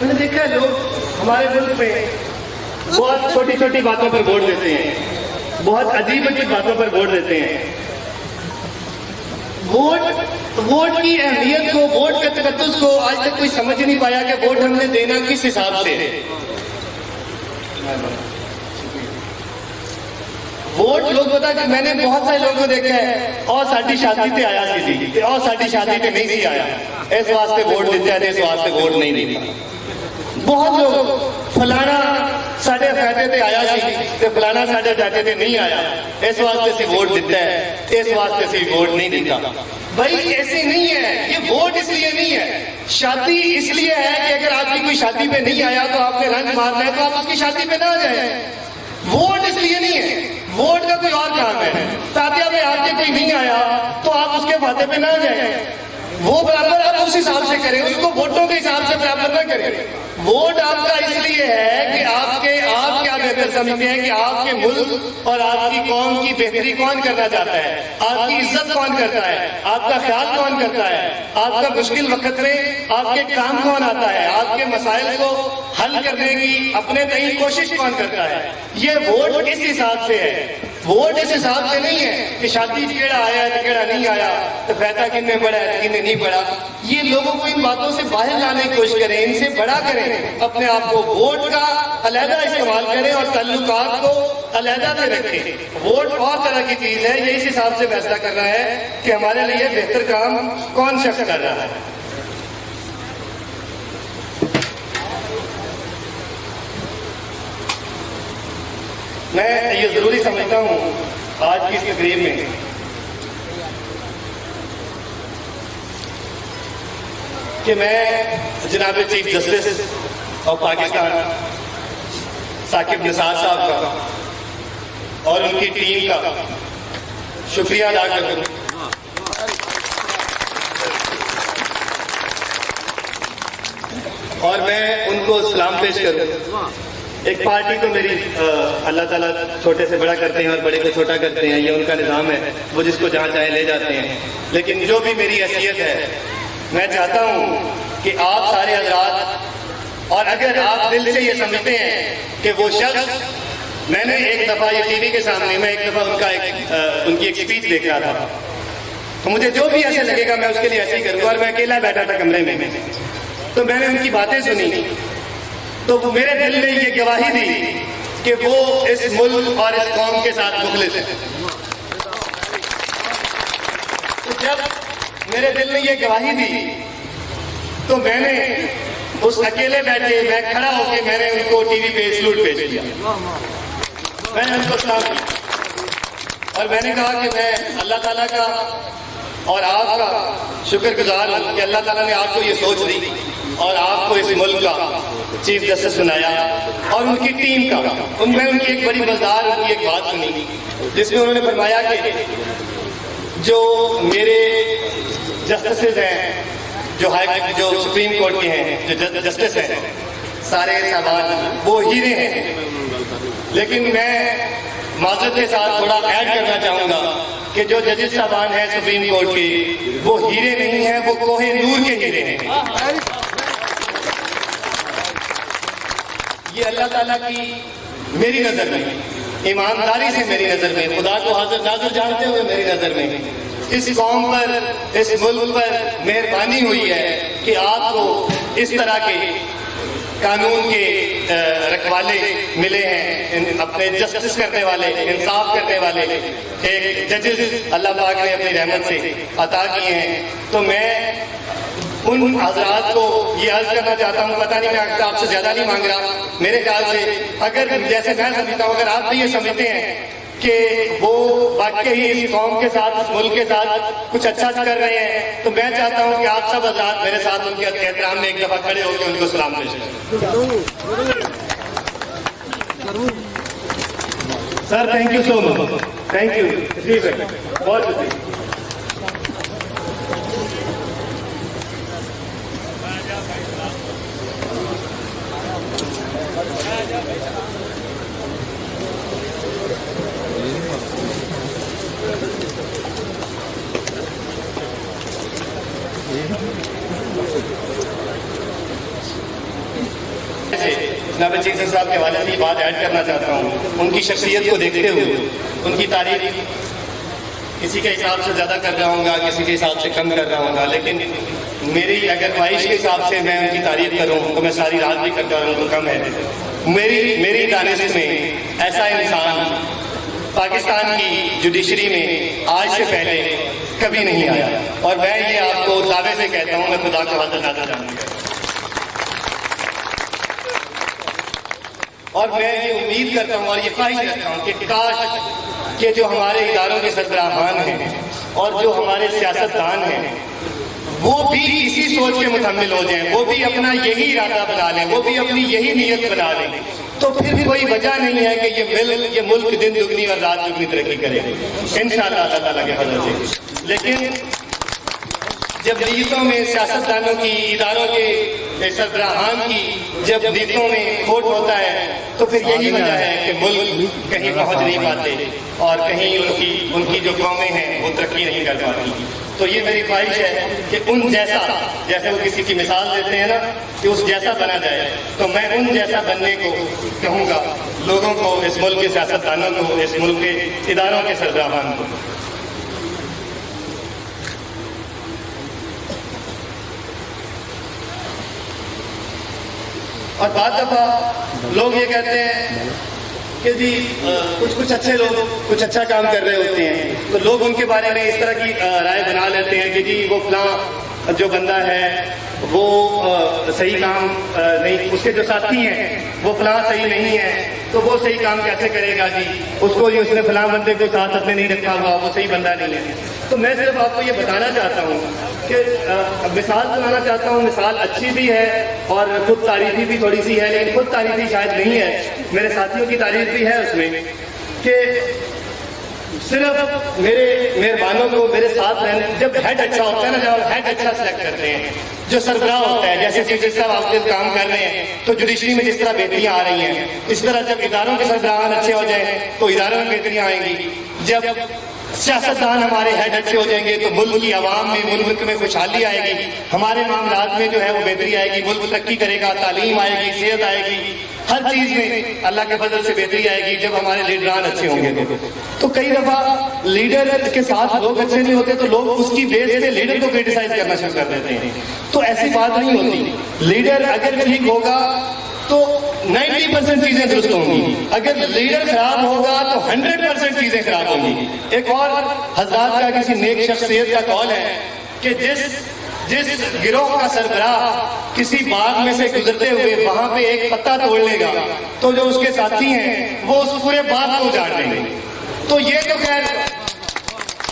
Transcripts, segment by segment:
میں نے دیکھا ہے لوگ ہمارے ملک میں بہت چھوٹی چھوٹی باتوں پر ووٹ دیتے ہیں، بہت عجیب عجیب باتوں پر ووٹ دیتے ہیں. ووٹ کی اہمیت کو، ووٹ کے تقدس کو آج تک کوئی سمجھ نہیں پایا کہ ووٹ ہم نے دینا کس حساب سے ہے. ووٹ لوگ بتا کہ میں نے بہت سارے لوگوں کو دیکھا ہے اور ساڈی شادی تے آیا سی اور ساڈی شادی تے نہیں سی آیا، اس واسطے ووٹ دیتے ہیں، اس واسطے ووٹ نہیں دیتے. بہت لوگ فلانا ساڈے فائدے تے آیا سی تے فلانا ساڈے فائدے تے نہیں آیا، اس واسطے سی ووٹ دیتا ہے، اس واسطے سی ووٹ نہیں دیتا. بھائی ایسے نہیں ہے، یہ ووٹ اس لیے نہیں ہے. شادی اس لیے ہے کہ اگر آپ کی کوئی شادی پہ نہیں آیا تو آپ نے رنگ مارنا ہے تو آپ اس کی شادی پہ نہ جائیں. ووٹ اس لیے نہیں ہے، ووٹ کا کوئی اور کام ہے. تادیا میں آپ کے کوئی نہیں آیا تو آپ اس کے فاتح پہ نہ جائیں. وہ برابر آپ اس حساب سے کریں، اس کو ووٹوں کے حساب سے برابر نہ کریں. ووٹ آپ کا اس لیے ہے کہ آپ کیا بہتر سمجھتے ہیں کہ آپ کے ملک اور آپ کی قوم کی بہتری کون کرنا چاہتا ہے، آپ کی عزت کون کرتا ہے، آپ کا خیال کون کرتا ہے، آپ کا مشکل وقت میں آپ کے کام کون آتا ہے، آپ کے مسائل کو حل کرنے کی اپنے تئیں کوشش کون کرتا ہے. یہ ووٹ اس حساب سے ہے. ووٹ اس حساب سے نہیں ہے کہ شادی کیڑا آیا ہے کیڑا نہیں آیا، تو فائدہ کن نے پڑا ہے کن نے نہیں پڑا. یہ لوگوں کو ان باتوں سے باہر لانے کی کوشش کریں، ان سے بڑا کریں اپنے آپ کو. ووٹ کا علیحدہ استعمال کریں اور تعلقات کو علیحدہ سے رکھیں. ووٹ اور طرح کی چیز ہے، یہ اس حساب سے فیصلہ کرنا ہے کہ ہمارے لیے بہتر کام کون شخص کر رہا ہے. میں یہ ضروری سمجھتا ہوں آج کی اس تقریب میں کہ میں جناب chief justice of Pakistan Saqib Nisar صاحب کا اور ان کی ٹیم کا شکریہ ادا کروں. اور میں ان کو سلام پیش کروں. ایک پارٹی تو میری اللہ تعالیٰ چھوٹے سے بڑا کرتے ہیں اور بڑے کو چھوٹا کرتے ہیں، یہ ان کا نظام ہے، وہ جس کو جہاں چاہے لے جاتے ہیں. لیکن جو بھی میری حیثیت ہے، میں چاہتا ہوں کہ آپ سارے حضرات، اور اگر آپ دل سے یہ سمجھتے ہیں کہ وہ شخص، میں نے ایک دفعہ یہ ٹی وی کے سامنے میں ایک دفعہ ان کی ایک اسپیچ دیکھ رہا تھا، تو مجھے جو بھی ایسے لگے گا میں اس کے لیے ایسے ہی کروں گا. اور میں اکیلا بیٹھا تھا کمرے میں، تو میں نے ان کی باتیں سنی تو وہ میرے دل نے یہ گواہی دی کہ وہ اس ملک اور اس قوم کے ساتھ مخلص ہے. تو جب میرے دل نے یہ گواہی دی تو میں نے اس اکیلے بیٹھے، میں کھڑا ہو کے میں نے ان کو ٹی وی پہ سلوٹ پیش کیا. میں نے ان کو سلام کیا اور میں نے کہا کہ میں اللہ تعالیٰ کا اور آپ کا شکر گزار ہوں کہ اللہ تعالیٰ نے آپ کو یہ سوچ دی اور آپ کو اس ملک کا چیف جسٹس بنایا. اور ان کی ٹیم کا میں ان کی ایک بڑی مزدار ان کی ایک بات سنی جس میں انہوں نے فرمایا کہ جو میرے جسٹسز ہیں، جو سپریم کورٹ کے ہیں، جو جسٹس ہیں، سارے صاحبان وہ ہیرے ہیں. لیکن میں معذرت کے ساتھ تھوڑا ایڈ کرنا چاہوں گا کہ جو ججز صاحبان ہیں سپریم کورٹ کے، وہ ہیرے نہیں ہیں، وہ کوہ نور کے ہیرے ہیں. یہ اللہ تعالیٰ کی میری نظر میں، ایمانداری سے میری نظر میں، خدا کو حاضر ناظر جانتے ہوئے میری نظر میں اس قوم پر، اس ملک پر مہربانی ہوئی ہے کہ آپ کو اس طرح کے قانون کے رکھوالے ملے ہیں، اپنے جسٹس کرنے والے، انصاف کرنے والے ایک ججز اللہ پاک نے اپنی رحمت سے عطا کیے ہیں. تو میں ان حضرات کو یہ عرض کرنا چاہتا ہوں، پتہ نہیں میں آپ سے زیادہ نہیں مانگ رہا، میرے خیال سے اگر جیسے میں سمجھتا ہوں، اگر آپ بھی یہ سمجھتے ہیں کہ وہ واقعی اس قوم کے ساتھ، اس ملک کے ساتھ کچھ اچھا کر رہے ہیں، تو میں چاہتا ہوں کہ آپ سب حضرات میرے ساتھ ان کے احترام میں ایک دفعہ کھڑے ہو کے ان کو سلام پیش کریں. Sir thank you so much, thank you, بہت شکریہ. جناب چیزن صاحب کے حوالے سے یہ بات ایڈ کرنا چاہتا ہوں، ان کی شخصیت کو دیکھتے ہوئے ان کی تعریف کسی کے حساب سے زیادہ کر رہا ہوں گا، کسی کے حساب سے کم کر رہا ہوں گا، لیکن میری اگر خواہش کے حساب سے میں ان کی تعریف کروں تو میں ساری رات بھی کرتا رہوں تو کم ہے۔ میری دانش میں ایسا انسان پاکستان کی جوڈیشری میں آج سے پہلے کبھی نہیں آیا، اور میں یہ آپ کو دعوے سے کہتا ہوں، میں خدا کو حاضر ناظر جانتا ہوں، اور میں یہ امید کرتا ہوں اور یہ خواہش رکھتا ہوں کہ کاش کہ جو ہمارے اداروں کے سربراہان ہیں اور جو ہمارے سیاستدان ہیں وہ بھی اسی سوچ کے متحمل ہو جائیں، وہ بھی اپنا یہی ارادہ بنا لیں، وہ بھی اپنی یہی نیت بنا لیں، تو پھر کوئی وجہ نہیں ہے کہ یہ ملک دن دگنی اور رات دگنی ترقی کرے انشاءاللہ اللہ تعالیٰ کے فضل سے۔ لیکن جب نیتوں میں سیاستدانوں کی، اداروں کے سربراہان کی جب نیتوں میں کھوٹ ہوتا ہے تو پھر یہی وجہ ہے کہ ملک کہیں پہنچ نہیں پاتے اور کہیں ان کی جو قومیں ہیں وہ ترقی نہیں کر پاتی۔ تو یہ میری خواہش ہے کہ ان جیسے وہ کسی کی مثال دیتے ہیں نا کہ اس جیسا بنا جائے، تو میں ان جیسا بننے کو کہوں گا لوگوں کو، اس ملک کے سیاستدانوں کو، اس ملک کے اداروں کے سربراہان کو۔ اور بعض دفعہ لوگ یہ کہتے ہیں کہ جی کچھ اچھے لوگ کچھ اچھا کام کر رہے ہوتے ہیں تو لوگ ان کے بارے میں اس طرح کی رائے بنا لیتے ہیں کہ جی وہ فلاں جو بندہ ہے وہ صحیح کام نہیں، اس کے جو ساتھی ہیں وہ فلاں صحیح نہیں ہے تو وہ صحیح کام کیسے کرے گا، جی اس کو اس نے فلاں بندے کو ساتھ اپنے نہیں رکھا ہوا، وہ صحیح بندہ نہیں ہے۔ تو میں صرف آپ کو یہ بتانا چاہتا ہوں کہ مثال سنانا چاہتا ہوں، مثال اچھی بھی ہے اور خود تعریفی بھی تھوڑی سی ہے، لیکن خود تعریفی شاید نہیں ہے، میرے ساتھیوں کی تعریف بھی ہے اس میں، کہ صرف میرے مہربانوں کو میرے ساتھ رہنے، جب ہیڈ اچھا ہوتا ہے نا، جب ہیڈ اچھا سلیکٹ کرتے ہیں، جو سربراہ ہوتا ہے، جیسے جس طرح آپ کام کر رہے ہیں تو جوڈیشری میں جس طرح بہتریاں آ رہی ہیں، اس طرح جب اداروں کے سربراہان اچھے ہو جائیں تو اداروں میں بہتریاں آئیں گی، جب سیاستدان ہمارے ہیڈ اچھے ہو جائیں گے تو ملک کی عوام میں، ملک میں خوشحالی آئے گی، ہمارے معاملات میں جو ہے وہ بہتری آئے گی، ملک ترقی کرے گا، تعلیم آئے گی، صحت آئے گی، ہر چیز میں اللہ کے فضل سے بہتری آئے گی جب ہمارے لیڈران اچھے ہوں گے۔ تو کئی دفعہ لیڈر کے ساتھ لوگ اچھے نہیں ہوتے تو لوگ اس کی بیس پہ لیڈر کو کرٹیسائز کرنا شروع کر دیتے ہیں، تو ایسی بات نہیں ہوتی۔ لیڈر اگر ٹھیک ہوگا تو 90% چیزیں درست ہوں گی، اگر لیڈر خراب ہوگا تو 100% چیزیں خراب ہوں گی۔ ایک اور حضرات کا کسی نیک شخصیت کا قول ہے کہ جس گروہ کا سربراہ کسی باغ میں سے گزرتے ہوئے وہاں پہ ایک پتا توڑ لے گا تو جو اس کے ساتھی ہیں وہ اس پورے باغ کو اجاڑ لیں گے۔ تو یہ تو خیر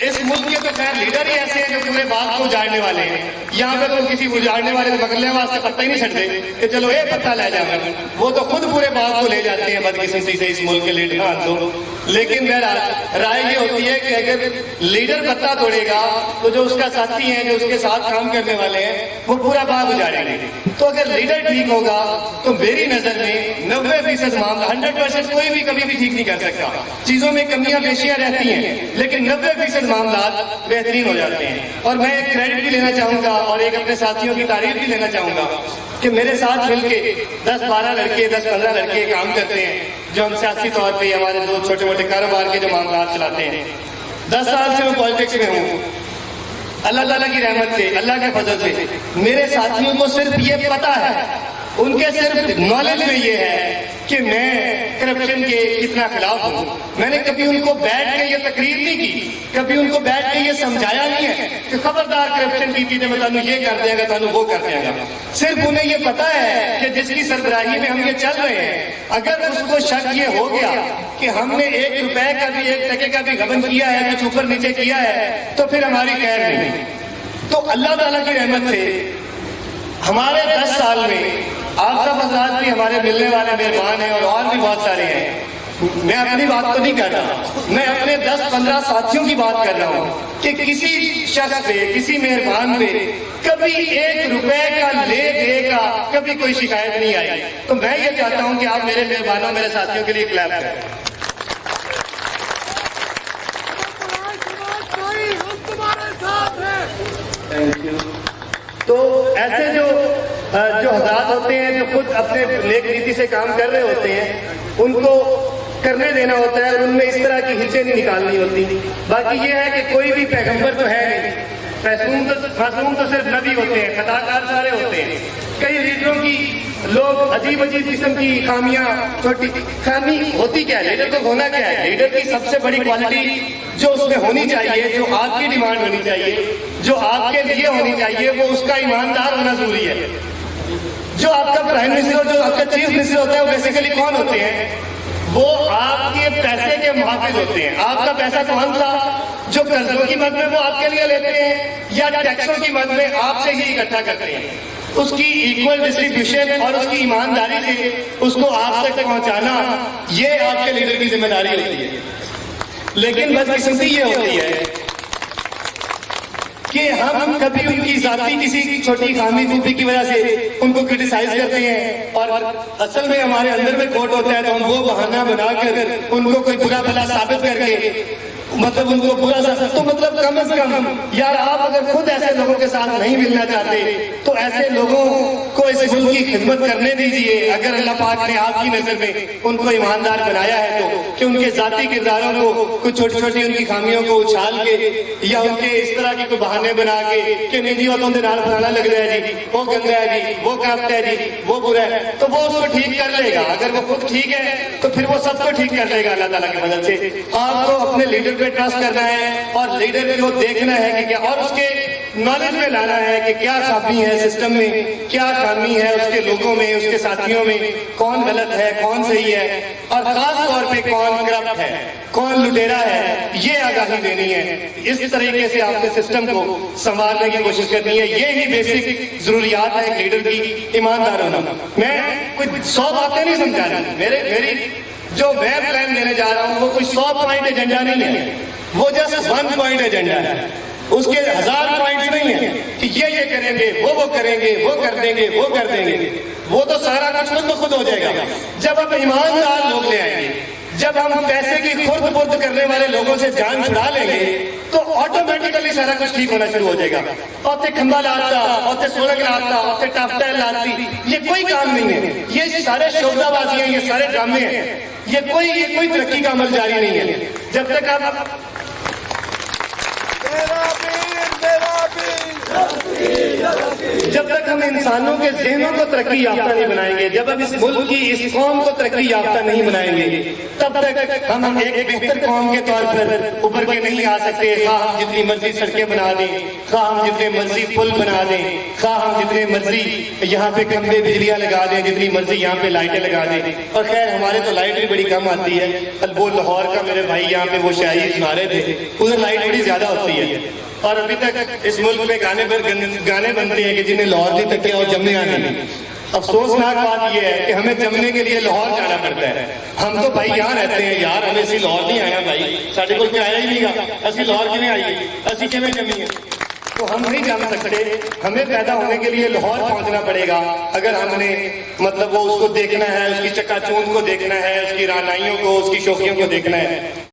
اس ملک کے تو خیر لیڈر ہی ایسے ہیں جو پورے باغ کو اجاڑنے والے ہیں، یہاں پہ تو کسی اجاڑنے والے کو پکڑنے واسطے پتہ ہی نہیں چھڑتے کہ چلو ایک پتہ لے جائیں، وہ تو خود پورے باغ کو لے جاتے ہیں بدقسمتی سے اس ملک کے لیڈران تو۔ لیکن بہرحال رائے یہ ہوتی ہے کہ اگر لیڈر پتہ توڑے گا تو جو اس کا ساتھی ہیں، جو اس کے ساتھ کام کرنے والے ہیں، وہ پورا باغ اجاڑیں گے۔ تو اگر لیڈر ٹھیک ہوگا تو میری نظر میں 90% معاملہ، 100% کوئی بھی کبھی بھی ٹھیک نہیں کر سکتا، چیزوں میں کمیاں بیشیاں رہتی ہیں، لیکن 90% معاملات بہترین ہو جاتے ہیں۔ اور میں ایک کریڈٹ بھی لینا چاہوں گا اور ایک اپنے ساتھیوں کی تعریف بھی لینا چاہوں گا کہ میرے ساتھ مل کے 10-12 لڑکے 10-15 لڑکے کام کرتے ہیں جو ہم سیاسی طور پہ ہمارے دو چھوٹے موٹے کاروبار کے جو معاملات چلاتے ہیں۔ 10 سال سے میں پالیٹکس میں ہوں، اللہ تعالیٰ کی رحمت سے، اللہ کے فضل سے میرے ساتھیوں کو صرف یہ پتا ہے، ان کے صرف نالج میں یہ ہے کہ میں کرپشن کے کتنا خلاف ہوں۔ میں نے کبھی ان کو بیٹھ کے یہ تقریر نہیں کی، کبھی ان کو بیٹھ کے یہ سمجھایا نہیں ہے کہ خبردار کرپشن کی تھی میں تانوں یہ کر دیا گا، تانوں وہ کر دیا گا۔ صرف انہیں یہ پتا ہے کہ جس کی سربراہی میں ہم یہ چل رہے ہیں، اگر اس کو شک یہ ہو گیا کہ ہم نے 1 روپے کا بھی 1 ٹکے کا بھی غبن کیا ہے، کچھ اوپر نیچے کیا ہے، تو پھر ہماری خیر نہیں۔ تو اللہ تعالیٰ کی رحمت سے ہمارے 10 سال میں آپ سب حضرات بھی ہمارے ملنے والے مہربان ہیں اور بھی بہت سارے ہیں، میں اپنی بات تو نہیں کر رہا، میں اپنے 10-15 ساتھیوں کی بات کر رہا ہوں کہ کسی شخص پہ، کسی مہربان پہ کبھی 1 روپے کا لے دے کا کبھی کوئی شکایت نہیں آئی۔ تو میں یہ چاہتا ہوں کہ آپ میرے مہربانوں، میرے ساتھیوں کے لیے کلیپ کریں۔ Thank you. تو ایسے جو جو حضرات ہوتے ہیں جو خود اپنے نیک نیتی سے کام کر رہے ہوتے ہیں ان کو کرنے دینا ہوتا ہے اور ان میں اس طرح کی ہچیں نہیں نکالنی ہوتی. باقی یہ ہے کہ کوئی بھی پیغمبر تو ہے نہیں, معصوم تو صرف نبی ہوتے ہیں, خطا کار سارے ہوتے ہیں. کئی لیڈروں کی لوگ عجیب عجیب قسم کی خامیاں, چھوٹی خامی ہوتی کیا ہے, لیڈر کو ہونا کیا ہے. لیڈر کی سب سے بڑی کوالٹی جو اس میں ہونی چاہیے, جو آپ کی ڈیمانڈ ہونی چاہیے, جو آپ کے لیے ہونی چاہیے, وہ اس کا ایماندار ہونا ضروری ہے. جو آپ کا پرائم منسٹر, جو آپ کا چیف منسٹر ہوتا ہے, وہ بیسیکلی کون ہوتے ہیں؟ وہ آپ کے پیسے کے محافظ ہوتے ہیں. آپ کا پیسہ کون تھا جو قرضوں کی مد میں وہ آپ کے لیے لیتے ہیں یا ٹیکسوں کی مد میں آپ سے ہی اکٹھا کرتے ہیں. اس کی ایکول ڈسٹریبیوشن اور اس کی ایمانداری سے اس کو آپ تک پہنچانا, یہ آپ کے لیڈر کی ذمہ داری ہوتی ہے. لیکن بدقسمتی یہ ہوتی ہے کہ ہم کبھی ان کی ذاتی کسی چھوٹی خامی خوبی کی وجہ سے ان کو کرٹیسائز کرتے ہیں, اور اصل میں ہمارے اندر میں کھوٹ ہوتا ہے تو ہم وہ بہانہ بنا کر ان کو کوئی برا بھلا ثابت کر کے مطلب ان کو برا سا, تو مطلب کم از کم یار آپ اگر خود ایسے لوگوں کے ساتھ نہیں ملنا چاہتے تو ایسے لوگوں کو اس ملک کی خدمت کرنے دیجیے. اگر اللہ پاک نے آپ کی نظر میں ان کو ایماندار بنایا ہے تو کہ ان کے ذاتی کرداروں کو کچھ چھوٹی چھوٹی ان کی خامیوں کو اچھال کے یا ان کے اس طرح کی کوئی بہانے بنا کے کہ نہیں جی وہ تم نال بنانا لگ رہا ہے جی, وہ گندا ہے جی, وہ کرپٹ ہے جی, وہ برا ہے, تو وہ اس کو ٹھیک کر لے گا. اگر وہ خود ٹھیک ہے تو پھر وہ سب کو ٹھیک کر لے گا اللہ تعالیٰ کی مدد سے. آپ کو اپنے لیڈر پہ ٹرسٹ کرنا ہے اور لیڈر کو دیکھنا ہے کہ کیا, اور اس کے نالج میں لانا ہے کہ کیا خامی ہے سسٹم میں, کیا خامی ہے اس کے لوگوں میں, اس کے ساتھیوں میں, کون غلط ہے کون صحیح ہے, اور خاص طور پہ کون کرپٹ ہے کون لٹیرا ہے, یہ آگاہی دینی ہے. اس طریقے سے آپ نے سسٹم کو سنبھالنے کی کوشش کرنی ہے. یہ ہی بیسک ضروریات ہے لیڈر کی, ایماندار ہونا. میں کوئی 100 باتیں نہیں سمجھا رہا, میری جو میں پلان دینے جا رہا ہوں وہ کوئی 100 پوائنٹ ایجنڈا نہیں ہے, وہ جسٹ 1 پوائنٹ ایجنڈا ہے. اس کے 1000 پوائنٹس نہیں ہیں کہ یہ کریں گے, وہ کریں گے, وہ کر دیں گے, وہ کر دیں گے. وہ تو سارا کچھ خود بخود ہو جائے گا جب ہم ایماندار لوگ لے آئیں گے. جب ہم پیسے کی خرد برد کرنے والے لوگوں سے جان چھڑا لیں گے تو آٹومیٹیکلی سارا کچھ ٹھیک ہونا شروع ہو جائے گا. اوتے کھمبا لاتا, اوتے سولنگ لاتا, اوتے ٹافٹائل لاتی, یہ کوئی کام نہیں ہے. یہ سارے شوزہ بازی ہیں, یہ سارے ڈرامے ہیں. یہ کوئی ترقی کا عمل جاری نہیں ہے. جب تک آپ جب تک ہم انسانوں کے ذہنوں کو ترقی یافتہ نہیں بنائیں گے, جب ہم اس ملک کی اس قوم کو ترقی یافتہ نہیں بنائیں گے, تب تک ہم ایک بہتر قوم کے طور پر ابھر کے نہیں آ سکتے. خواہ ہم جتنی مرضی سڑکیں بنا دیں, خواہ ہم جتنے مرضی پل بنا دیں, خواہ ہم جتنے مرضی یہاں پہ کھمبے بجلیاں لگا دیں, جتنی مرضی یہاں پہ لائٹیں لگا دیں. اور خیر ہمارے تو لائٹ بھی بڑی کم آتی ہے. وہ لاہور کا میرے بھائی یہاں پہ وہ شاعری سنا رہے تھے, ادھر لائٹ بڑی زیادہ ہوتی ہے. اور ابھی تک اس ملک میں گانے بنتے ہیں کہ جنہیں لاہور نہیں تکے اور جمنے آنے میں. افسوسناک بات یہ ہے کہ ہمیں جمنے کے لیے لاہور جانا پڑتا ہے. ہم تو بھائی یہاں رہتے ہیں یار, ہمیں اسی لاہور نہیں آیا بھائی, ساڑھے کو آیا ہی نہیں گا, اسی لاہور کیوں آئیے, اسی کیوں جمی ہے. تو ہم نہیں جان سکتے. ہمیں پیدا ہونے کے لیے لاہور پہنچنا پڑے گا اگر ہم نے مطلب وہ اس کو دیکھنا ہے, اس کی چکا چوند کو دیکھنا ہے, اس کی رانائیوں کو, اس کی شوخیوں کو دیکھنا ہے.